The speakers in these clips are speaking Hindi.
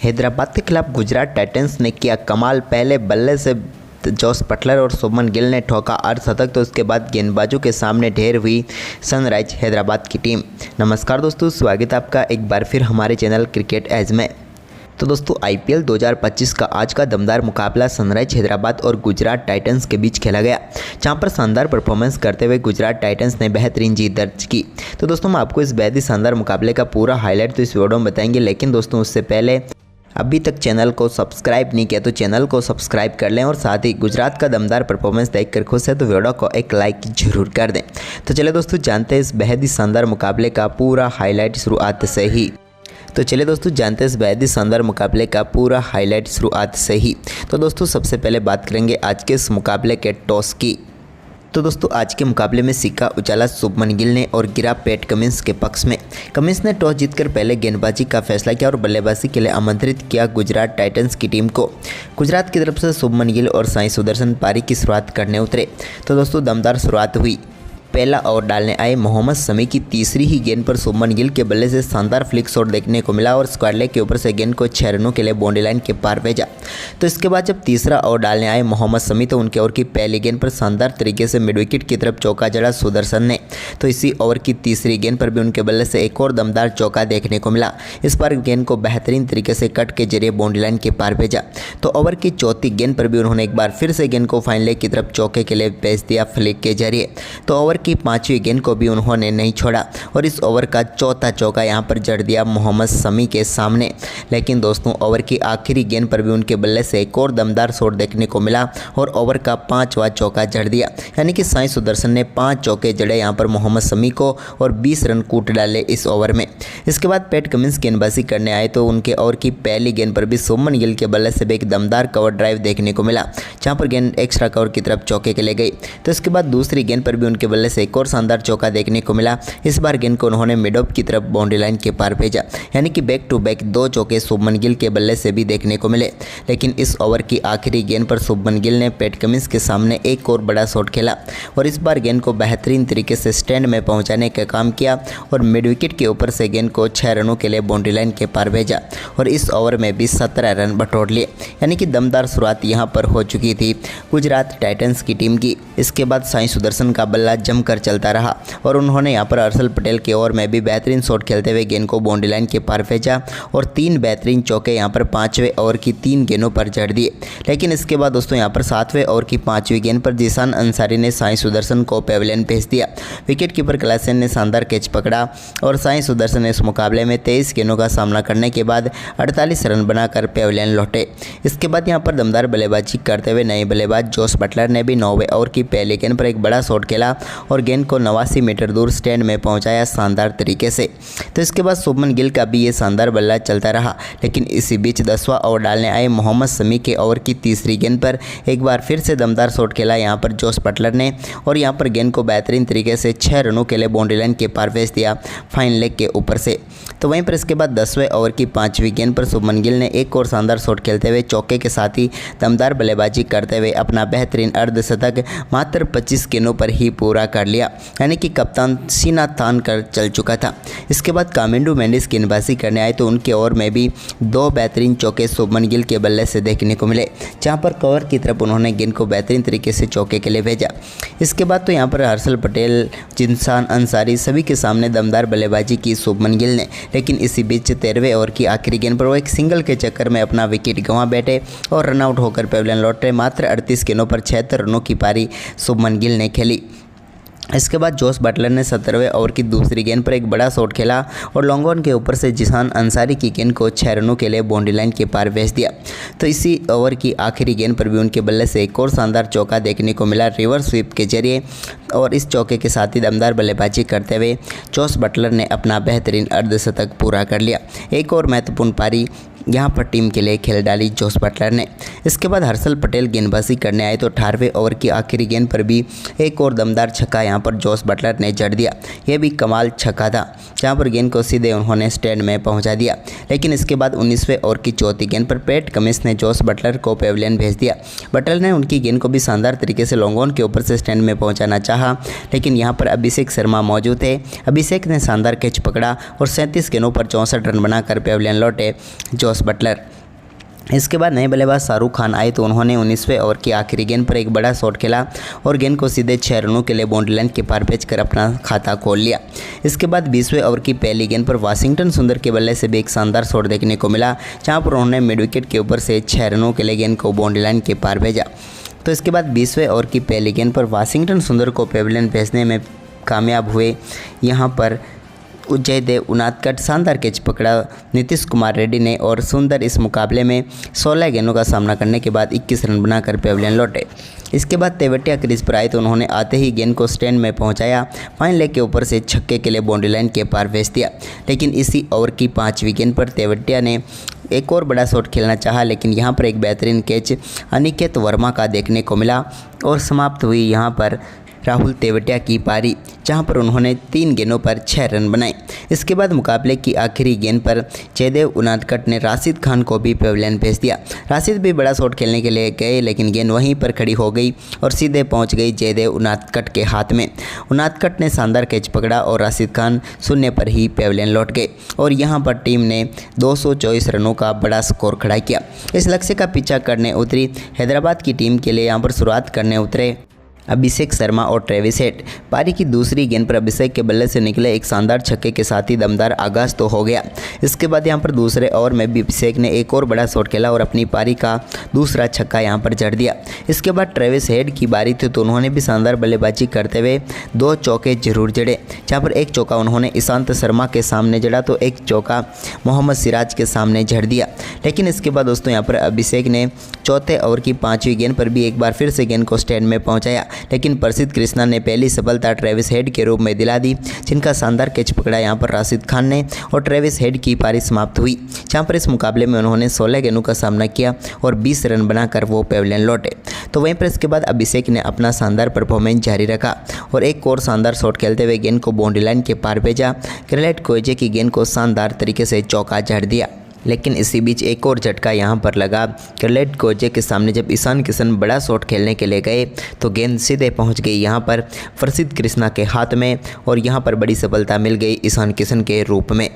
हैदराबाद के खिलाफ गुजरात टाइटंस ने किया कमाल। पहले बल्ले से जोस बटलर और शुभमन गिल ने ठोका अर्धशतक, तो उसके बाद गेंदबाजों के सामने ढेर हुई सनराइज हैदराबाद की टीम। नमस्कार दोस्तों, स्वागत है आपका एक बार फिर हमारे चैनल क्रिकेट एज में। तो दोस्तों IPL 2025 का आज का दमदार मुकाबला सनराइज हैदराबाद और गुजरात टाइटंस के बीच खेला गया, जहां पर शानदार परफॉर्मेंस करते हुए गुजरात टाइटंस ने बेहतरीन जीत दर्ज की। तो दोस्तों हम आपको इस बेहद ही शानदार मुकाबले का पूरा हाईलाइट तो इस वीडियो में बताएंगे, लेकिन दोस्तों उससे पहले अभी तक चैनल को सब्सक्राइब नहीं किया तो चैनल को सब्सक्राइब कर लें, और साथ ही गुजरात का दमदार परफॉर्मेंस देखकर खुश है तो वीडियो को एक लाइक जरूर कर दें। तो चलिए दोस्तों जानते हैं इस बेहद ही शानदार मुकाबले का पूरा हाईलाइट शुरुआत से ही। तो चलिए दोस्तों जानते हैं इस बेहद ही शानदार मुकाबले का पूरा हाईलाइट शुरुआत से ही। तो दोस्तों सबसे पहले बात करेंगे आज के इस मुकाबले के टॉस की। तो दोस्तों आज के मुकाबले में सिक्का उछाला शुभमन गिल ने और गिरा पैट कमिंस के पक्ष में। कमिंस ने टॉस जीतकर पहले गेंदबाजी का फैसला किया और बल्लेबाजी के लिए आमंत्रित किया गुजरात टाइटंस की टीम को। गुजरात की तरफ से शुभमन गिल और साई सुदर्शन पारी की शुरुआत करने उतरे। तो दोस्तों दमदार शुरुआत हुई। पहला ओवर डालने आए मोहम्मद शमी की तीसरी ही गेंद पर शुभमन गिल के बल्ले से शानदार फ्लिक शॉट देखने को मिला और स्क्वायर लेग के ऊपर से गेंद को 6 रनों के लिए बाउंड्री लाइन के पार भेजा। तो इसके बाद जब तीसरा ओवर डालने आए मोहम्मद शमी तो उनके ओवर की पहली गेंद पर शानदार तरीके से मिड विकेट की तरफ चौका जड़ा सुदर्शन ने। तो इसी ओवर की तीसरी गेंद पर भी उनके बल्ले से एक और दमदार चौका देखने को मिला। इस बार गेंद को बेहतरीन तरीके से कट के जरिए बाउंड्री लाइन के पार भेजा। तो ओवर की चौथी गेंद पर भी उन्होंने एक बार फिर से गेंद को फाइन लेग की तरफ चौके के लिए भेज दिया फ्लिक के जरिए। तो ओवर की पांचवी गेंद को भी उन्होंने नहीं छोड़ा और इस ओवर का चौथा चौका यहां पर जड़ दिया मोहम्मद शमी के सामने। लेकिन दोस्तों ओवर की आखिरी गेंद पर भी उनके बल्ले से एक और दमदार शॉट देखने को मिला और ओवर का 5वां चौका जड़ दिया। यानी कि साई सुदर्शन ने 5 चौके जड़े यहां पर मोहम्मद शमी को और 20 रन कूट डाले इस ओवर में। इसके बाद पैट कमिंस गेंदबाजी करने आए तो उनके ओवर की पहली गेंद पर भी शुभमन गिल के बल्ले से भी एक दमदार कवर ड्राइव देखने को मिला, जहां पर गेंद एक्स्ट्रा कवर की तरफ चौके के लिए गई। तो इसके बाद दूसरी गेंद पर भी उनके बल्ले से एक और शानदार चौका देखने को मिला। इस बार गेंद को उन्होंने मिड ऑफ की तरफ बाउंड्री लाइन के पार भेजा। यानी कि बैक टू बैक 2 चौके शुभमन गिल के बल्ले से भी देखने को मिले। लेकिन इस ओवर की आखिरी गेंद पर शुभमन गिल ने पैट कमिंस के सामने एक और बड़ा शॉट खेला और इस बार गेंद को बेहतरीन तरीके से स्टैंड में पहुंचाने का काम किया और मिड विकेट के ऊपर से गेंद को 6 रनों के लिए बाउंड्री लाइन के पार भेजा और इस ओवर में भी 17 रन बटोर लिए। यानी कि दमदार शुरुआत यहां पर हो चुकी थी गुजरात टाइटंस की टीम की। इसके बाद साई सुदर्शन का बल्ला जमकर चलता रहा और उन्होंने यहाँ पर हर्षल पटेल के ओवर में भी बेहतरीन शॉट खेलते हुए गेंद को बाउंड्री लाइन के पार भेजा और 3 बेहतरीन चौके यहाँ पर 5वें ओवर की 3 गेंदों पर जड़ दिए। लेकिन इसके बाद दोस्तों यहाँ पर 7वें ओवर की 5वीं गेंद पर जीशान अंसारी ने साई सुदर्शन को पेविलियन भेज दिया। विकेट कीपर क्लासेन ने शानदार कैच पकड़ा और साई सुदर्शन ने इस मुकाबले में 23 गेंदों का सामना करने के बाद 48 रन बनाकर पेविलियन लौटे। इसके बाद यहाँ पर दमदार बल्लेबाजी करते हुए नए बल्लेबाज जोस बटलर ने भी 9वें ओवर की पहली गेंद पर एक बड़ा शॉट खेला और गेंद को 89 मीटर दूर स्टैंड में पहुंचाया शानदार तरीके से। तो इसके बाद शुभमन गिल का भी ये शानदार बल्ला चलता रहा। लेकिन इसी बीच 10वां ओवर डालने आए मोहम्मद शमी के ओवर की तीसरी गेंद पर एक बार फिर से दमदार शॉट खेला यहाँ पर जोस बटलर ने और यहाँ पर गेंद को बेहतरीन तरीके से 6 रनों के लिए बाउंड्री लाइन के पार भेज दिया फाइन लेग के ऊपर से। तो वहीं पर इसके बाद 10वें ओवर की 5वीं गेंद पर शुभमन गिल ने एक और शानदार शॉट खेलते हुए चौके के साथ ही दमदार बल्लेबाजी करते हुए अपना बेहतरीन अर्धशतक मात्र 25 गेंदों पर ही पूरा कर लिया। यानी कि कप्तान सीना तान कर चल चुका था। इसके बाद कामिंडू मेंडिस गेंदबाजी करने आए तो उनके ओवर में भी 2 बेहतरीन चौके शुभमन गिल के बल्ले से देखने को मिले, जहां पर कवर की तरफ उन्होंने गेंद को बेहतरीन तरीके से चौके के लिए भेजा। इसके बाद तो यहां पर हर्षल पटेल, जीशान अंसारी सभी के सामने दमदार बल्लेबाजी की शुभमन गिल ने। लेकिन इसी बीच 13वें ओवर की आखिरी गेंद पर वो एक सिंगल के चक्कर में अपना विकेट गंवा बैठे और रनआउट होकर पेविलियन लौटे। मात्र 38 गेंदों पर 76 रनों की पारी शुभमन गिल ने खेली। इसके बाद जोस बटलर ने 17वें ओवर की दूसरी गेंद पर एक बड़ा शॉट खेला और लॉन्ग ऑन के ऊपर से जीशान अंसारी की गेंद को 6 रनों के लिए बाउंड्री लाइन के पार भेज दिया। तो इसी ओवर की आखिरी गेंद पर भी उनके बल्ले से एक और शानदार चौका देखने को मिला रिवर्स स्वीप के जरिए और इस चौके के साथ ही दमदार बल्लेबाजी करते हुए जोस बटलर ने अपना बेहतरीन अर्धशतक पूरा कर लिया। एक और महत्वपूर्ण पारी यहाँ पर टीम के लिए खेल डाली जोस बटलर ने। इसके बाद हर्षल पटेल गेंदबाजी करने आए तो 18वें ओवर की आखिरी गेंद पर भी एक और दमदार छक्का यहाँ पर जोस बटलर ने जड़ दिया। यह भी कमाल छक्का था, जहाँ पर गेंद को सीधे उन्होंने स्टैंड में पहुँचा दिया। लेकिन इसके बाद 19वें ओवर की चौथी गेंद पर पैट कमिंस ने जोस बटलर को पेविलियन भेज दिया। बटलर ने उनकी गेंद को भी शानदार तरीके से लॉन्ग ऑन के ऊपर से स्टैंड में पहुँचाना चाहा, लेकिन यहाँ पर अभिषेक शर्मा मौजूद थे। अभिषेक ने शानदार कैच पकड़ा और 37 गेंदों पर 64 रन बनाकर पेविलियन लौटे जोस बटलर। इसके बाद नए बल्लेबाज शाहरुख खान आए तो उन्होंने 19वें ओवर की आखिरी गेंद पर एक बड़ा शॉट खेला और गेंद को सीधे 6 रनों के लिए बाउंड्री लाइन के पार भेजकर अपना खाता खोल लिया। इसके बाद 20वें ओवर की पहली गेंद पर वाशिंगटन सुंदर के बल्ले से भी एक शानदार शॉट देखने को मिला, जहां पर उन्होंने मिड विकेट के ऊपर से 6 रनों के लिए गेंद को बाउंड्री लाइन के पार भेजा। तो इसके बाद 20वें ओवर की पहली गेंद पर वाशिंगटन सुंदर को पेविलियन भेजने में कामयाब हुए। यहाँ पर जयदेव उनादकट शानदार कैच पकड़ा नीतीश कुमार रेड्डी ने और सुंदर इस मुकाबले में 16 गेंदों का सामना करने के बाद 21 रन बनाकर पेविलियन लौटे। इसके बाद तेवतिया क्रीज पर आए तो उन्होंने आते ही गेंद को स्टैंड में पहुंचाया, फाइन लेग के ऊपर से छक्के के लिए बाउंड्री लाइन के पार भेज दिया। लेकिन इसी ओवर की 5वीं गेंद पर तेवतिया ने एक और बड़ा शॉट खेलना चाहा, लेकिन यहां पर एक बेहतरीन कैच अनिकेत वर्मा का देखने को मिला और समाप्त हुई यहां पर राहुल तेवतिया की पारी, जहां पर उन्होंने 3 गेंदों पर 6 रन बनाए। इसके बाद मुकाबले की आखिरी गेंद पर जयदेव उनादकट ने राशिद खान को भी पेविलियन भेज दिया। राशिद भी बड़ा शॉट खेलने के लिए गए, लेकिन गेंद वहीं पर खड़ी हो गई और सीधे पहुंच गई जयदेव उनादकट के हाथ में। उनादकट ने शानदार कैच पकड़ा और राशिद खान शून्य पर ही पेविलियन लौट गए और यहां पर टीम ने 224 रनों का बड़ा स्कोर खड़ा किया। इस लक्ष्य का पीछा करने उतरी हैदराबाद की टीम के लिए यहां पर शुरुआत करने उतरे अभिषेक शर्मा और ट्रेविस हेड। पारी की दूसरी गेंद पर अभिषेक के बल्ले से निकले एक शानदार छक्के के साथ ही दमदार आगाज तो हो गया। इसके बाद यहां पर दूसरे ओवर में भी अभिषेक ने एक और बड़ा शॉट खेला और अपनी पारी का दूसरा छक्का यहां पर जड़ दिया। इसके बाद ट्रेविस हेड की बारी थी तो उन्होंने भी शानदार बल्लेबाजी करते हुए 2 चौके जरूर जड़े, जहाँ पर एक चौका उन्होंने ईशांत शर्मा के सामने जड़ा तो एक चौका मोहम्मद सिराज के सामने जड़ दिया। लेकिन इसके बाद दोस्तों यहाँ पर अभिषेक ने चौथे ओवर की 5वीं गेंद पर भी एक बार फिर से गेंद को स्टैंड में पहुंचाया, लेकिन प्रसिद्ध कृष्णा ने पहली सफलता ट्रेविस हेड के रूप में दिला दी, जिनका शानदार कैच पकड़ा यहां पर राशिद खान ने और ट्रेविस हेड की पारी समाप्त हुई, जहां पर इस मुकाबले में उन्होंने 16 गेंदों का सामना किया और 20 रन बनाकर वो पेविलियन लौटे। तो वहीं पर इसके बाद अभिषेक ने अपना शानदार परफॉर्मेंस जारी रखा और एक और शानदार शॉट खेलते हुए गेंद को बाउंड्री लाइन के पार भेजा। ग्रेलेट कोएजे की गेंद को शानदार तरीके से चौका जड़ दिया। लेकिन इसी बीच एक और झटका यहां पर लगा। ग्रेलेट कोएजे के सामने जब ईशान किशन बड़ा शॉट खेलने के लिए गए तो गेंद सीधे पहुंच गई यहां पर प्रसिद्ध कृष्णा के हाथ में और यहां पर बड़ी सफलता मिल गई ईशान किशन के रूप में।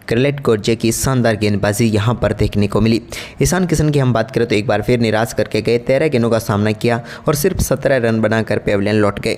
ग्रेलेट कोएजे की शानदार गेंदबाजी यहां पर देखने को मिली। ईशान किशन की हम बात करें तो एक बार फिर निराश करके गए, 13 गेंदों का सामना किया और सिर्फ 17 रन बनाकर पेविलियन लौट गए।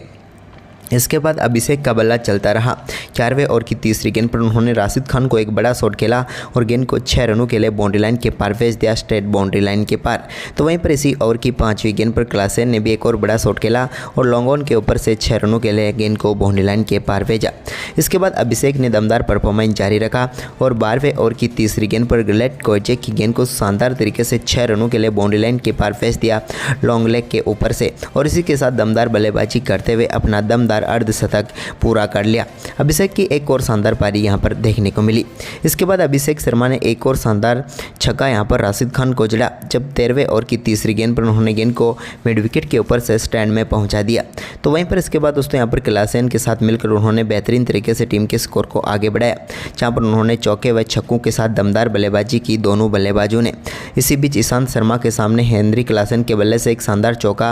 इसके बाद अभिषेक का बल्ला चलता रहा। 4वें ओवर की तीसरी गेंद पर उन्होंने राशिद खान को एक बड़ा शॉट खेला और गेंद को 6 रनों के लिए बाउंड्री लाइन के पार भेज दिया, स्ट्रेट बाउंड्री लाइन के पार। तो वहीं पर इसी ओवर की 5वीं गेंद पर क्लासेन ने भी एक और बड़ा शॉट खेला और लॉन्ग ऑन के ऊपर से 6 रनों के लिए गेंद को बाउंड्री लाइन के पार भेजा। इसके बाद अभिषेक ने दमदार परफॉर्मेंस जारी रखा और 12वें ओवर की तीसरी गेंद पर ग्रेलेट कोएजे की गेंद को शानदार तरीके से 6 रनों के लिए बाउंड्री लाइन के पार भेज दिया लॉन्ग लेग के ऊपर से और इसी के साथ दमदार बल्लेबाजी करते हुए अपना दमदार अर्धशतक पूरा कर लिया। अभिषेक की एक और शानदार पारी यहां पर देखने को मिली। इसके बाद अभिषेक शर्मा ने एक और शानदार छक्का यहां पर राशिद खान को जड़ा, जब 13वें ओवर की तीसरी गेंद पर उन्होंने गेंद को मिड विकेट के ऊपर से स्टैंड में पहुंचा दिया। तो वहीं पर इसके बाद दोस्तों यहां पर क्लासेन के साथ मिलकर उन्होंने बेहतरीन तरीके से टीम के स्कोर को आगे बढ़ाया, जहां पर उन्होंने चौके व छक्कों के साथ दमदार बल्लेबाजी की दोनों बल्लेबाजों ने। इसी बीच ईशांत शर्मा के सामने हेनरी क्लासेन के बल्ले से एक शानदार चौका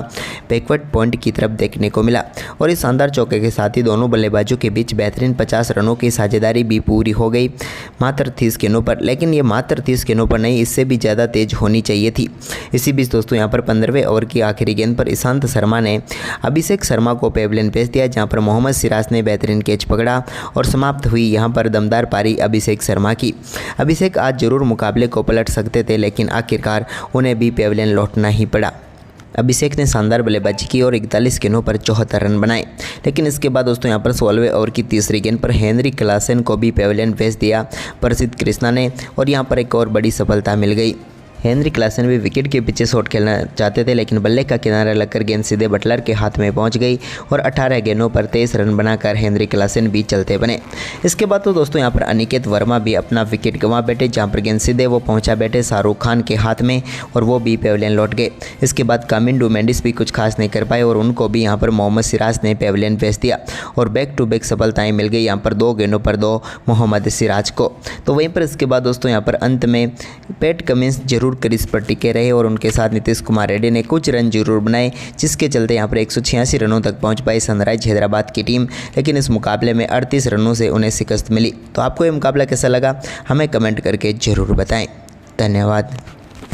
बैकवर्ड पॉइंट की तरफ देखने को मिला और इस शानदार चौके के साथ ही दोनों बल्लेबाजों के बीच बेहतरीन 50 रनों की साझेदारी भी पूरी हो गई मात्र 30 गेंदों पर। लेकिन ये मात्र 30 गेंदों पर नहीं, इससे भी ज़्यादा तेज होनी चाहिए थी। इसी बीच दोस्तों यहाँ पर 15वें ओवर की आखिरी गेंद पर ईशांत शर्मा ने अभिषेक शर्मा को पेविलियन भेज दिया, जहाँ पर मोहम्मद सिराज ने बेहतरीन कैच पकड़ा और समाप्त हुई यहाँ पर दमदार पारी अभिषेक शर्मा की। अभिषेक आज जरूर मुकाबले को पलट सकते थे, लेकिन आखिरकार उन्हें भी पेविलियन लौटना ही पड़ा। अभिषेक ने शानदार बल्लेबाजी की और 41 गेंदों पर 74 रन बनाए। लेकिन इसके बाद दोस्तों यहाँ पर 16वें ओवर की तीसरी गेंद पर हेनरी क्लासेन को भी पेविलियन भेज दिया प्रसिद्ध कृष्णा ने और यहाँ पर एक और बड़ी सफलता मिल गई। हेनरी क्लासेन भी विकेट के पीछे शॉट खेलना चाहते थे, लेकिन बल्ले का किनारा लगकर गेंद सीधे बटलर के हाथ में पहुंच गई और 18 गेंदों पर 23 रन बनाकर हेनरी क्लासेन भी चलते बने। इसके बाद तो दोस्तों यहाँ पर अनिकेत वर्मा भी अपना विकेट गंवा बैठे, जहाँ पर गेंद सीधे वो पहुंचा बैठे शाहरुख खान के हाथ में और वो भी पेविलियन लौट गए। इसके बाद कामिंडू मेंडिस भी कुछ खास नहीं कर पाए और उनको भी यहाँ पर मोहम्मद सिराज ने पेविलियन भेज दिया और बैक टू बैक सफलताएँ मिल गई यहाँ पर 2 गेंदों पर 2 मोहम्मद सिराज को। तो वहीं पर इसके बाद दोस्तों यहाँ पर अंत में पैट कमिंस जरूर क्रीज पर टिके रहे और उनके साथ नीतीश कुमार रेड्डी ने कुछ रन जरूर बनाए, जिसके चलते यहाँ पर 186 रनों तक पहुंच पाई सनराइज हैदराबाद की टीम। लेकिन इस मुकाबले में 38 रनों से उन्हें शिकस्त मिली। तो आपको ये मुकाबला कैसा लगा हमें कमेंट करके ज़रूर बताएं। धन्यवाद।